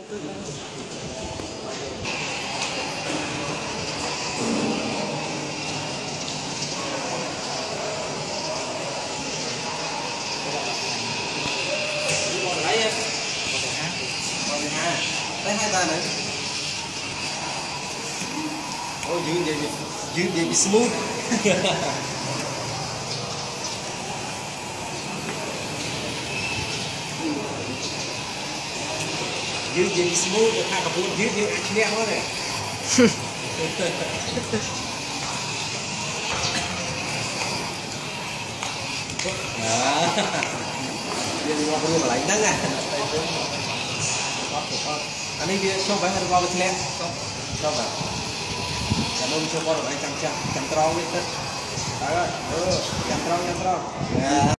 lấy hai ta nữa. Ôi giữ vậy bị smooth. Giữ vậy bị smooth được hai cặp bốn giữ vậy anh nhẹ quá này. Dia mau pergi malah indah kan? Anh ấy cho bạn ăn qua bên lên cho bạn cảm ơn cho con anh chăm chăm trâu đi tất đó rồi chăm trâu